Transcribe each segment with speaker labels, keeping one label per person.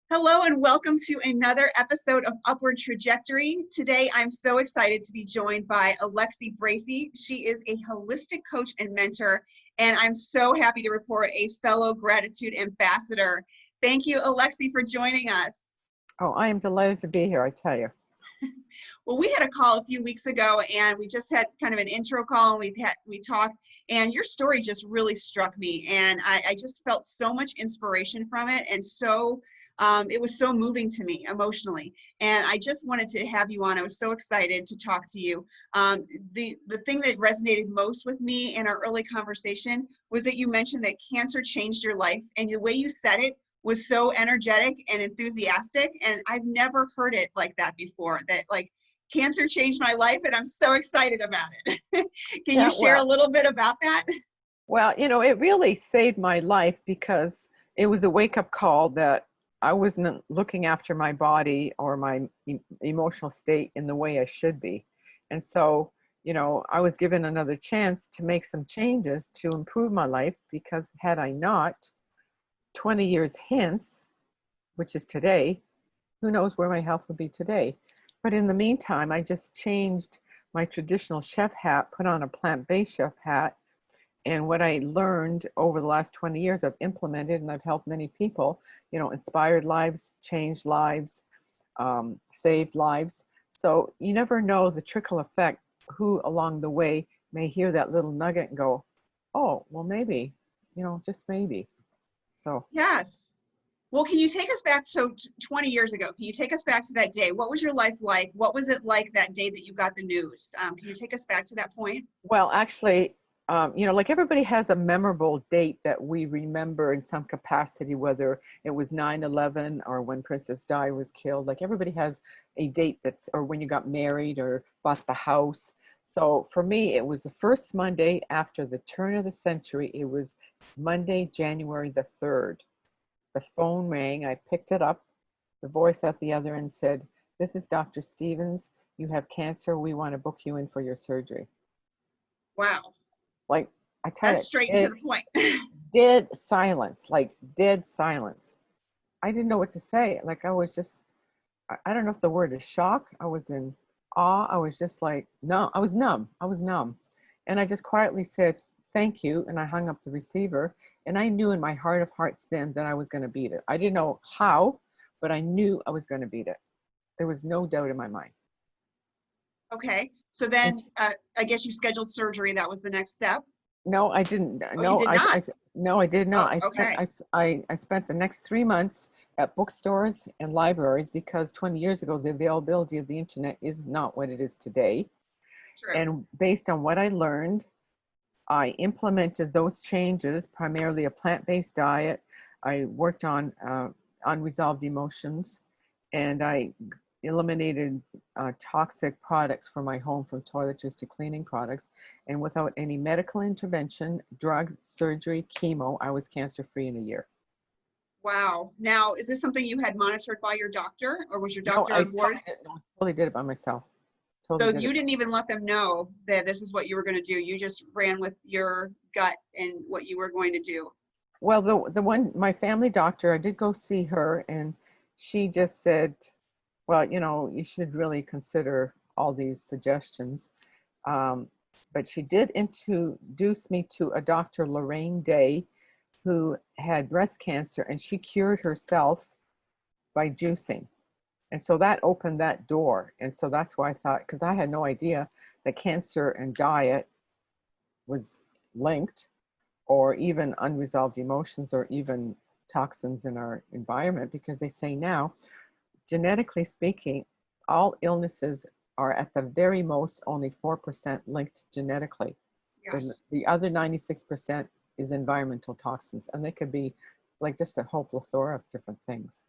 Speaker 1: Hello and welcome to another episode of Upward Trajectory. Today, I'm so excited to be joined by Alexi Bracey. She is a holistic coach and mentor, and I'm so happy to report a fellow gratitude ambassador. Thank you, Alexi, for joining us.
Speaker 2: Oh, I am delighted to be here, I tell you.
Speaker 1: Well, we had a call a few weeks ago, and we just had kind of an intro call, and we talked, and your story just really struck me, and I just felt so much inspiration from it, and so it was so moving to me emotionally, and I just wanted to have you on. I was so excited to talk to you. The thing that resonated most with me in our early conversation was that you mentioned that cancer changed your life, and the way you said it was so energetic and enthusiastic, and I've never heard it like that before, that like cancer changed my life and I'm so excited about it. Can you share a little bit about that?
Speaker 2: Well, it really saved my life because it was a wake-up call that I wasn't looking after my body or my emotional state in the way I should be. And so, I was given another chance to make some changes to improve my life, because had I not, 20 years hence, which is today, who knows where my health would be today. But in the meantime, I just changed my traditional chef hat, put on a plant-based chef hat, and what I learned over the last 20 years, I've implemented, and I've helped many people, inspired lives, changed lives, saved lives. So you never know the trickle effect, who along the way may hear that little nugget and go, oh, well, maybe, just maybe. So
Speaker 1: yes. Well, can you take us back, so 20 years ago, can you take us back to that day? What was your life like? What was it like that day that you got the news? Can you take us back to that point?
Speaker 2: Well, actually, like everybody has a memorable date that we remember in some capacity, whether it was 9/11 or when Princess Di was killed. Like everybody has a date or when you got married or bought the house. So for me, it was the first Monday after the turn of the century. It was Monday, January the 3rd. The phone rang. I picked it up. The voice at the other end said, "This is Dr. Stevens. You have cancer. We want to book you in for your surgery."
Speaker 1: Wow.
Speaker 2: Like, I tell
Speaker 1: That's
Speaker 2: you,
Speaker 1: straight to the point.
Speaker 2: dead silence, like dead silence. I didn't know what to say. Like, I was just, I don't know if the word is shock. I was in awe. I was just like, no, I was numb. I was numb. And I just quietly said, "Thank you." And I hung up the receiver. And I knew in my heart of hearts then that I was going to beat it. I didn't know how, but I knew I was going to beat it. There was no doubt in my mind.
Speaker 1: Okay. So then I guess you scheduled surgery. That was the next step.
Speaker 2: No, I didn't.
Speaker 1: Oh, you
Speaker 2: No,
Speaker 1: did not?
Speaker 2: no, I did not.
Speaker 1: Oh, okay.
Speaker 2: I spent the next 3 months at bookstores and libraries, because 20 years ago, the availability of the internet is not what it is today.
Speaker 1: True.
Speaker 2: And based on what I learned, I implemented those changes, primarily a plant-based diet. I worked on unresolved emotions, and I eliminated toxic products from my home, from toiletries to cleaning products. And without any medical intervention, drug, surgery, chemo, I was cancer-free in a year.
Speaker 1: Wow. Now, is this something you had monitored by your doctor, or was your doctor
Speaker 2: No,
Speaker 1: on board?
Speaker 2: I totally did it by myself.
Speaker 1: So you didn't even let them know that this is what you were going to do. You just ran with your gut and what you were going to do.
Speaker 2: Well, the one, my family doctor, I did go see her, and she just said, well, you should really consider all these suggestions. But she did introduce me to a Dr. Lorraine Day, who had breast cancer, and she cured herself by juicing. And so that opened that door. And so that's why I thought, because I had no idea that cancer and diet was linked, or even unresolved emotions, or even toxins in our environment, because they say now, genetically speaking, all illnesses are at the very most only 4% linked genetically.
Speaker 1: Yes.
Speaker 2: The other 96% is environmental toxins, and they could be like just a whole plethora of different things.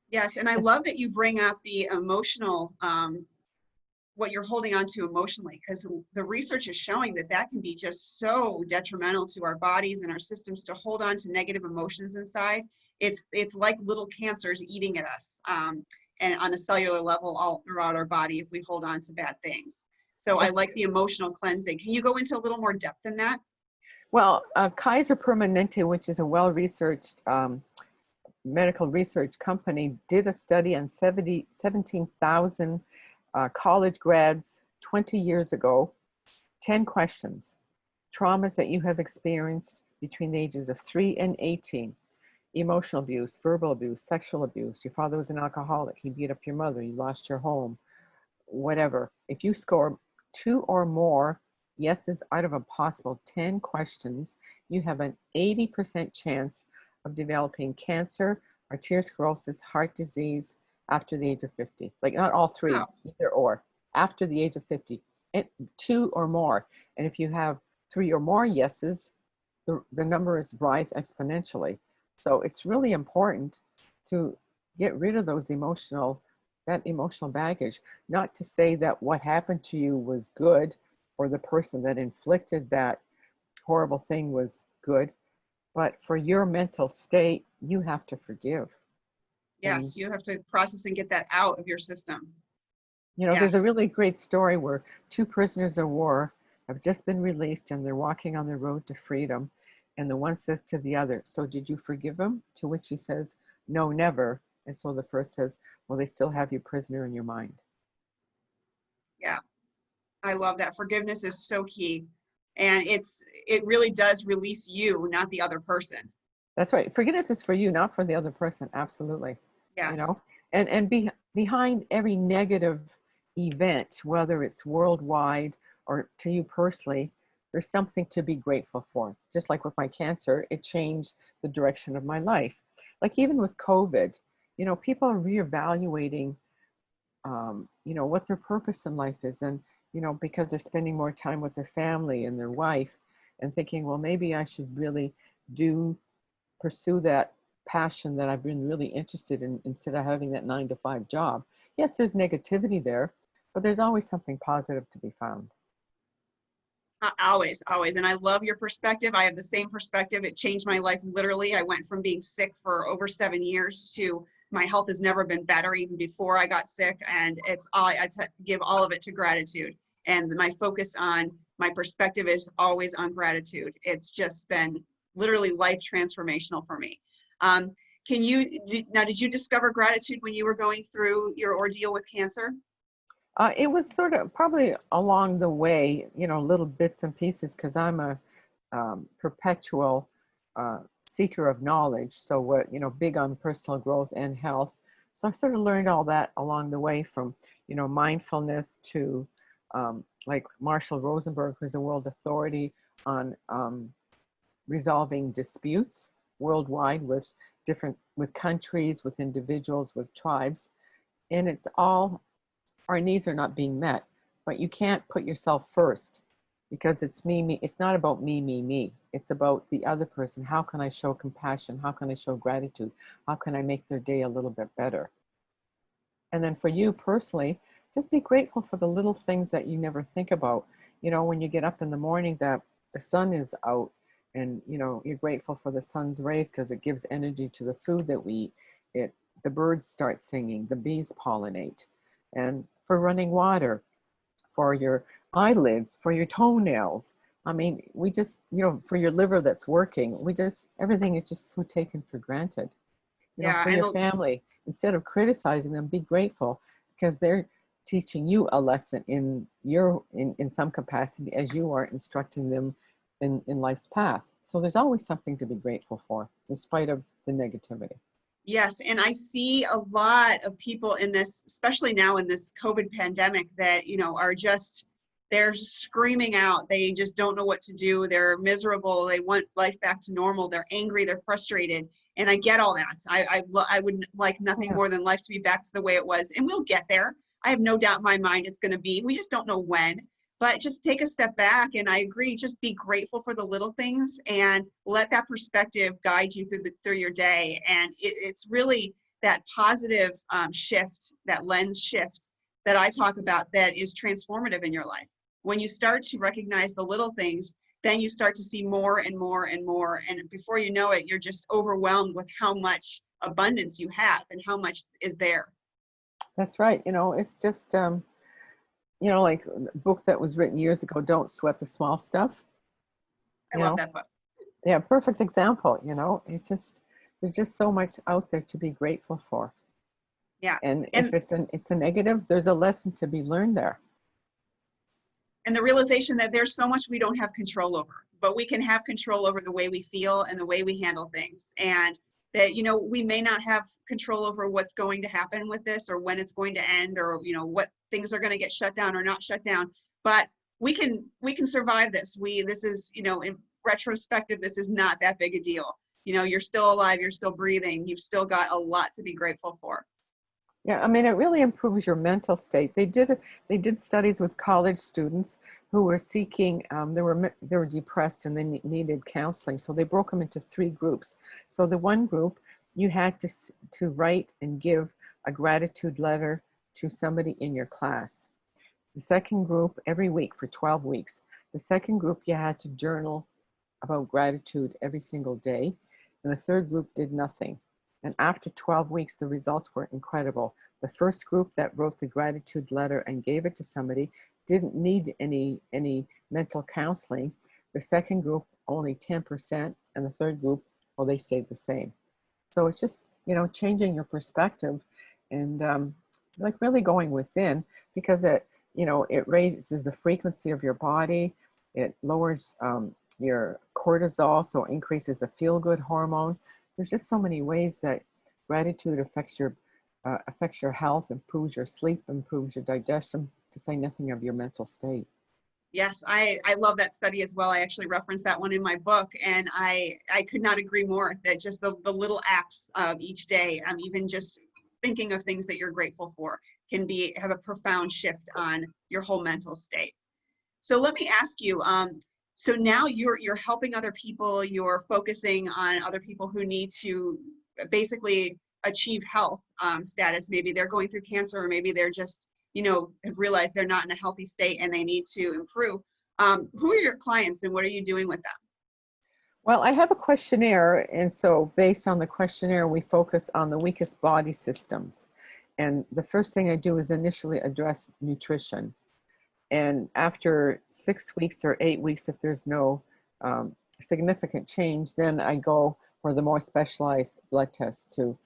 Speaker 1: Yes, and I love that you bring up the emotional, what you're holding on to emotionally, because the research is showing that that can be just so detrimental to our bodies and our systems, to hold on to negative emotions inside. It's like little cancers eating at us, and on a cellular level all throughout our body, if we hold on to bad things. So I like the emotional cleansing. Can you go into a little more depth in that?
Speaker 2: Well, Kaiser Permanente, which is a well-researched medical research company did a study on 17,000 college grads 20 years ago. 10 questions. Traumas that you have experienced between the ages of 3 and 18. Emotional abuse, verbal abuse, sexual abuse. Your father was an alcoholic. He beat up your mother. You lost your home. Whatever. If you score 2 or more yeses out of a possible 10 questions, you have an 80% chance of developing cancer, arteriosclerosis, heart disease after the age of 50. Like not all 3,
Speaker 1: Wow.
Speaker 2: either or, after the age of 50. 2 or more. And if you have 3 or more yeses, the numbers rise exponentially. So it's really important to get rid of that emotional baggage. Not to say that what happened to you was good or the person that inflicted that horrible thing was good, but for your mental state, you have to forgive.
Speaker 1: Yes, you have to process and get that out of your system.
Speaker 2: There's a
Speaker 1: Yes.
Speaker 2: really great story where 2 prisoners of war have just been released and they're walking on the road to freedom. And the one says to the other, "So did you forgive him?" To which he says, "No, never." And so the first says, "Well, they still have you prisoner in your mind."
Speaker 1: Yeah. I love that. Forgiveness is so key. And it really does release you, not the other person.
Speaker 2: That's right. Forgiveness is for you, not for the other person. Absolutely. You
Speaker 1: Yes.
Speaker 2: know, and behind every negative event, whether it's worldwide or to you personally, there's something to be grateful for. Just like with my cancer, it changed the direction of my life. Like even with COVID, people are reevaluating, what their purpose in life is. And, because they're spending more time with their family and their wife and thinking, well, maybe I should really pursue that passion that I've been really interested in instead of having that 9 to 5 job. Yes, there's negativity there, but there's always something positive to be found.
Speaker 1: Always, always. And I love your perspective. I have the same perspective. It changed my life literally. I went from being sick for over 7 years to my health has never been better, even before I got sick. And it's all, give all of it to gratitude. And my focus on my perspective is always on gratitude. It's just been literally life transformational for me. Did you discover gratitude when you were going through your ordeal with cancer?
Speaker 2: It was sort of probably along the way, little bits and pieces, because I'm a perpetual seeker of knowledge. So what, big on personal growth and health. So I sort of learned all that along the way, from, mindfulness to like Marshall Rosenberg, who's a world authority on resolving disputes worldwide with countries, with individuals, with tribes. And it's all, our needs are not being met, but you can't put yourself first, because it's me. It's not about me. It's about the other person. How can I show compassion? How can I show gratitude? How can I make their day a little bit better? And then for you personally, just be grateful for the little things that you never think about. When you get up in the morning, that the sun is out, and you're grateful for the sun's rays because it gives energy to the food that we eat. The birds start singing, the bees pollinate, and for running water, for your eyelids, for your toenails. I mean, we just, for your liver that's working, everything is just so taken for granted.
Speaker 1: Yeah,
Speaker 2: For your family, instead of criticizing them, be grateful, because they're teaching you a lesson in some capacity, as you are instructing them in life's path. So there's always something to be grateful for, in spite of the negativity.
Speaker 1: yes, and I see a lot of people in this, especially now in this COVID pandemic, that, they're screaming out. They just don't know what to do. They're miserable. They want life back to normal. They're angry. They're frustrated. And I get all that. I would like nothing
Speaker 2: Yeah.
Speaker 1: more than life to be back to the way it was. And we'll get there. I have no doubt in my mind it's going to be. We just don't know when. But just take a step back, and I agree, just be grateful for the little things and let that perspective guide you through your day. And it's really that positive shift, that lens shift that I talk about, that is transformative in your life. When you start to recognize the little things, then you start to see more and more and more. And before you know it, you're just overwhelmed with how much abundance you have and how much is there.
Speaker 2: That's right. It's just, like a book that was written years ago, Don't Sweat the Small Stuff.
Speaker 1: I love that book.
Speaker 2: Yeah, perfect example. It just, there's just so much out there to be grateful for.
Speaker 1: Yeah.
Speaker 2: And if
Speaker 1: And
Speaker 2: it's a negative, there's a lesson to be learned there.
Speaker 1: the realization that there's so much we don't have control over, but we can have control over the way we feel and the way we handle things. And that, we may not have control over what's going to happen with this, or when it's going to end, or, what things are going to get shut down or not shut down. But we can survive this. This is, in retrospective, this is not that big a deal. You're still alive, you're still breathing, you've still got a lot to be grateful for.
Speaker 2: Yeah, I mean, it really improves your mental state. They did studies with college students who were seeking, they were depressed and they needed counseling. So they broke them into 3 groups. So the one group, you had to write and give a gratitude letter to somebody in your class. The second group, every week for 12 weeks. The second group, you had to journal about gratitude every single day. And the third group did nothing. And after 12 weeks, the results were incredible. The first group that wrote the gratitude letter and gave it to somebody didn't need any mental counseling. The second group, only 10%, and the third group, well, they stayed the same. So it's just, changing your perspective and like really going within, because it raises the frequency of your body. It lowers your cortisol, so increases the feel-good hormone. There's just so many ways that gratitude affects your health, improves your sleep, improves your digestion, to say nothing of your mental state.
Speaker 1: Yes, I love that study as well. I actually referenced that one in my book, and I could not agree more that just the little acts of each day, even just thinking of things that you're grateful for, can have a profound shift on your whole mental state. So let me ask you, so now you're helping other people, you're focusing on other people who need to basically achieve health status. Maybe they're going through cancer, or maybe they're just, have realized they're not in a healthy state and they need to improve. Who are your clients and what are you doing with them?
Speaker 2: Well, I have a questionnaire, and so based on the questionnaire, we focus on the weakest body systems. And the first thing I do is initially address nutrition. And after 6 weeks or 8 weeks, if there's no significant change, then I go for the more specialized blood tests to,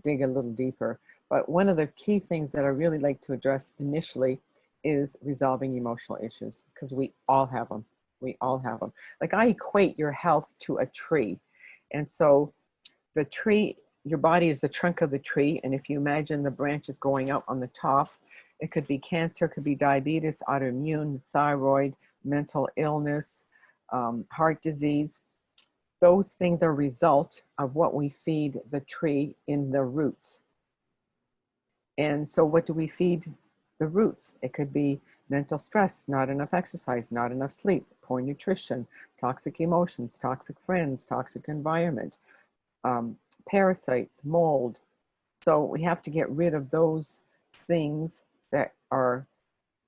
Speaker 2: dig a little deeper. But one of the key things that I really like to address initially is resolving emotional issues, because we all have them. We all have them. Like, I equate your health to a tree. And so the tree, your body is the trunk of the tree. And if you imagine the branches going out on the top, it could be cancer, it could be diabetes, autoimmune, thyroid, mental illness, heart disease. Those things are a result of what we feed the tree in the roots. And so what do we feed the roots? It could be mental stress, not enough exercise, not enough sleep, poor nutrition, toxic emotions, toxic friends, toxic environment, parasites, mold. So we have to get rid of those things that are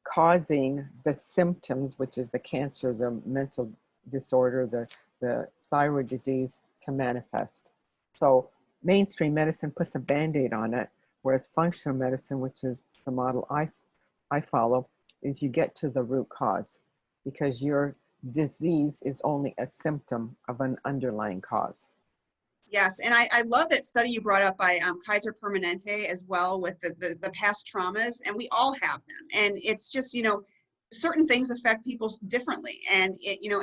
Speaker 2: causing the symptoms, which is the cancer, the mental disorder, the thyroid disease, to manifest. So mainstream medicine puts a Band-Aid on it, whereas functional medicine, which is the model I follow, is you get to the root cause, because your disease is only a symptom of an underlying cause.
Speaker 1: Yes, and I love that study you brought up by Kaiser Permanente as well, with the past traumas, and we all have them. And it's just, certain things affect people differently. And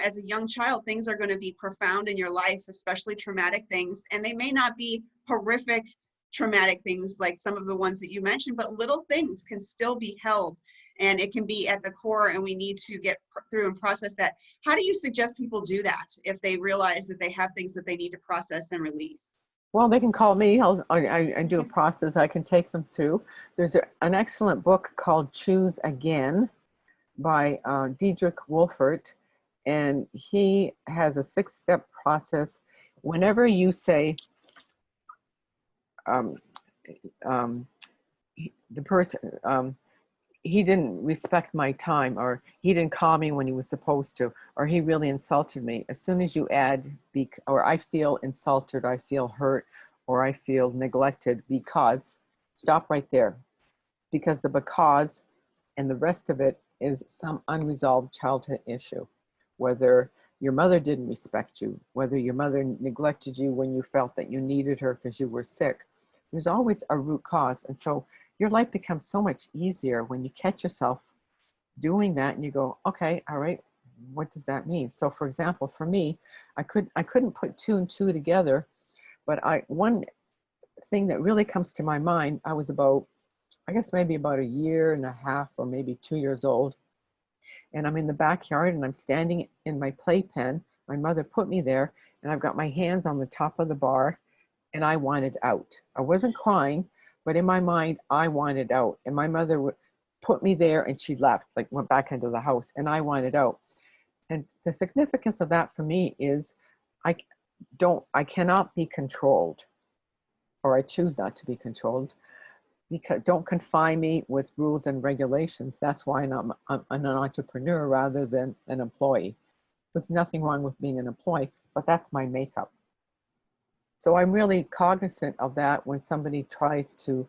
Speaker 1: as a young child, things are going to be profound in your life, especially traumatic things. And they may not be horrific traumatic things like some of the ones that you mentioned, but little things can still be held, and it can be at the core, and we need to get through and process that. How do you suggest people do that if they realize that they have things that they need to process and release?
Speaker 2: Well, they can call me. I do a process I can take them through. There's an excellent book called Choose Again by Diedrich Wolfert, and he has a 6-step process. Whenever you say, the person, he didn't respect my time, or he didn't call me when he was supposed to, or he really insulted me. As soon as you add, or I feel insulted, I feel hurt, or I feel neglected because, stop right there. Because the because and the rest of it is some unresolved childhood issue, whether your mother didn't respect you, whether your mother neglected you when you felt that you needed her because you were sick. There's always a root cause. And so your life becomes so much easier when you catch yourself doing that and you go, okay, all right, what does that mean? So for example, for me, I couldn't put two and two together, but one thing that really comes to my mind, I was about, I guess maybe about a year and a half or maybe 2 years old. And I'm in the backyard and I'm standing in my playpen. My mother put me there and I've got my hands on the top of the bar and I wanted out. I wasn't crying, but in my mind, I wanted out. And my mother would put me there and she left, like went back into the house and I wanted out. And the significance of that for me is I cannot be controlled, or I choose not to be controlled. Because don't confine me with rules and regulations. That's why I'm an entrepreneur rather than an employee. There's nothing wrong with being an employee, but that's my makeup. So I'm really cognizant of that when somebody tries to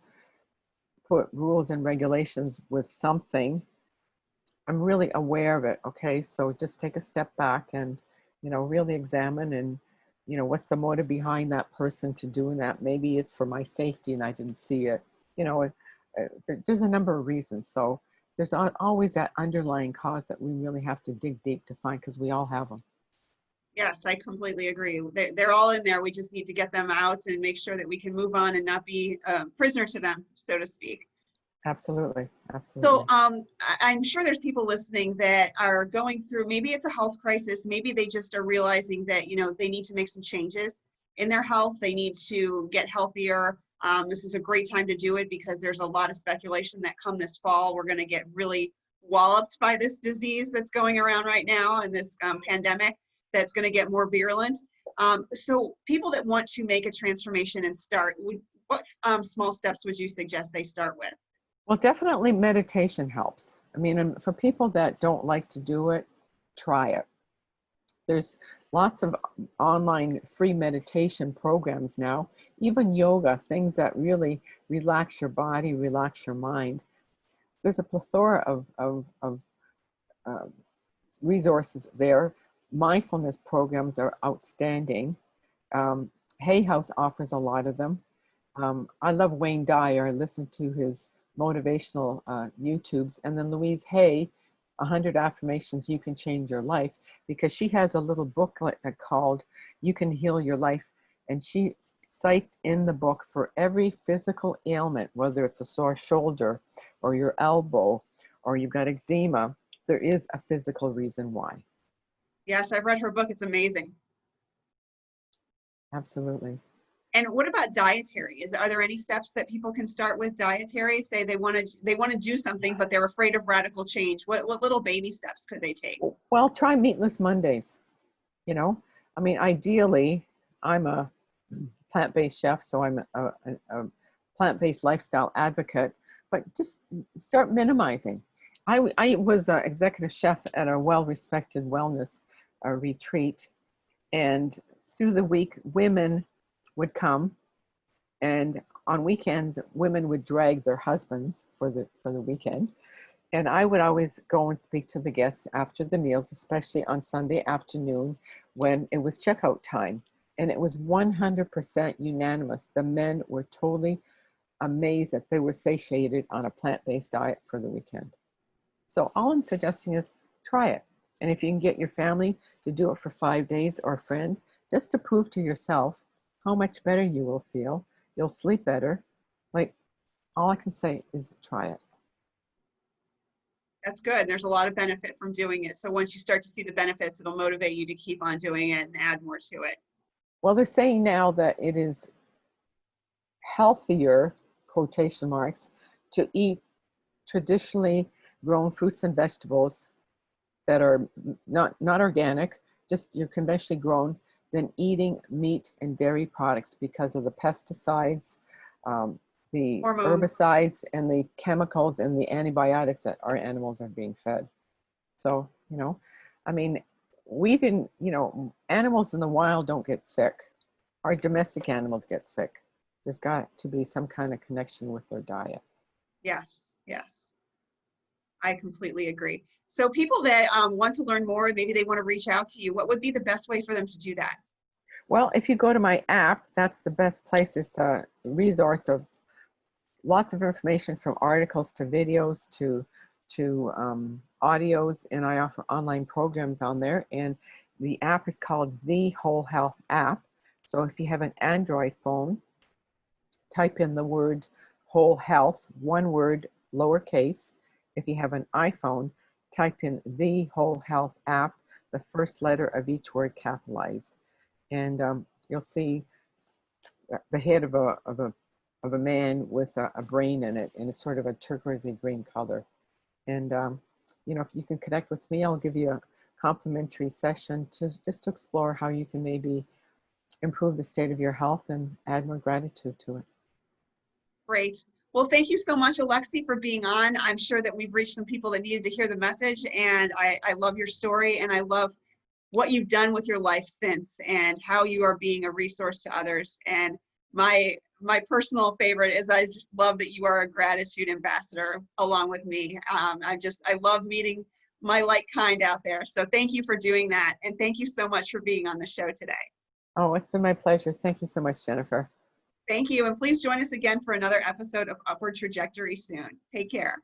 Speaker 2: put rules and regulations with something. I'm really aware of it. Okay, so just take a step back and, really examine and, what's the motive behind that person to doing that? Maybe it's for my safety and I didn't see it. There's a number of reasons. So there's always that underlying cause that we really have to dig deep to find, because we all have them.
Speaker 1: Yes, I completely agree. They're all in there. We just need to get them out and make sure that we can move on and not be a prisoner to them, so to speak.
Speaker 2: Absolutely. Absolutely.
Speaker 1: So I'm sure there's people listening that are going through, maybe it's a health crisis. Maybe they just are realizing that, they need to make some changes in their health. They need to get healthier. This is a great time to do it because there's a lot of speculation that come this fall, we're going to get really walloped by this disease that's going around right now and this pandemic that's going to get more virulent. So people that want to make a transformation and start, what small steps would you suggest they start with?
Speaker 2: Well, definitely meditation helps. I mean, for people that don't like to do it, try it. There's lots of online free meditation programs now, even yoga, things that really relax your body, relax your mind. There's a plethora of resources there. Mindfulness programs are outstanding. Hay House offers a lot of them. I love Wayne Dyer. I listen to his motivational YouTubes. And then Louise Hay, 100 Affirmations You Can Change Your Life, because she has a little booklet called You Can Heal Your Life. And she cites in the book for every physical ailment, whether it's a sore shoulder or your elbow or you've got eczema, there is a physical reason why.
Speaker 1: Yes, I've read her book. It's amazing.
Speaker 2: Absolutely.
Speaker 1: And what about dietary? Are there any steps that people can start with dietary? Say they want to do something, but they're afraid of radical change. What little baby steps could they take?
Speaker 2: Well, try meatless Mondays. I mean, ideally, I'm a plant-based chef, so I'm a plant-based lifestyle advocate. But just start minimizing. I was an executive chef at a well-respected wellness retreat, and through the week, women would come, and on weekends, women would drag their husbands for the weekend. And I would always go and speak to the guests after the meals, especially on Sunday afternoon when it was checkout time. And it was 100% unanimous. The men were totally amazed that they were satiated on a plant-based diet for the weekend. So all I'm suggesting is try it. And if you can get your family to do it for 5 days, or a friend, just to prove to yourself how much better you will feel, you'll sleep better. Like, all I can say is try it.
Speaker 1: That's good. There's a lot of benefit from doing it. So once you start to see the benefits, it'll motivate you to keep on doing it and add more to it.
Speaker 2: Well, they're saying now that it is healthier, quotation marks, to eat traditionally grown fruits and vegetables that are not organic, just you're conventionally grown, than eating meat and dairy products because of the pesticides, the
Speaker 1: Hormones.
Speaker 2: herbicides, and the chemicals and the antibiotics that our animals are being fed. So, I mean, we didn't, animals in the wild don't get sick. Our domestic animals get sick. There's got to be some kind of connection with their diet.
Speaker 1: Yes, yes. I completely agree. So people that want to learn more, maybe they want to reach out to you, what would be the best way for them to do that?
Speaker 2: Well, if you go to my app, that's the best place. It's a resource of lots of information, from articles to videos to audios, and I offer online programs on there. And the app is called the Whole Health app. So if you have an Android phone, type in the word Whole Health, one word, lowercase. If you have an iPhone, type in the Whole Health app, the first letter of each word capitalized, and you'll see the head of a man with a brain in it, and it's sort of a turquoisey green color. And if you can connect with me, I'll give you a complimentary session to just to explore how you can maybe improve the state of your health and add more gratitude to it.
Speaker 1: Great. Well, thank you so much, Alexi, for being on. I'm sure that we've reached some people that needed to hear the message, and I love your story, and I love what you've done with your life since, and how you are being a resource to others. And my personal favorite is, I just love that you are a gratitude ambassador along with me. I love meeting my like kind out there. So thank you for doing that, and thank you so much for being on the show today.
Speaker 2: Oh, it's been my pleasure. Thank you so much, Jennifer.
Speaker 1: Thank you, and please join us again for another episode of Upward Trajectory soon. Take care.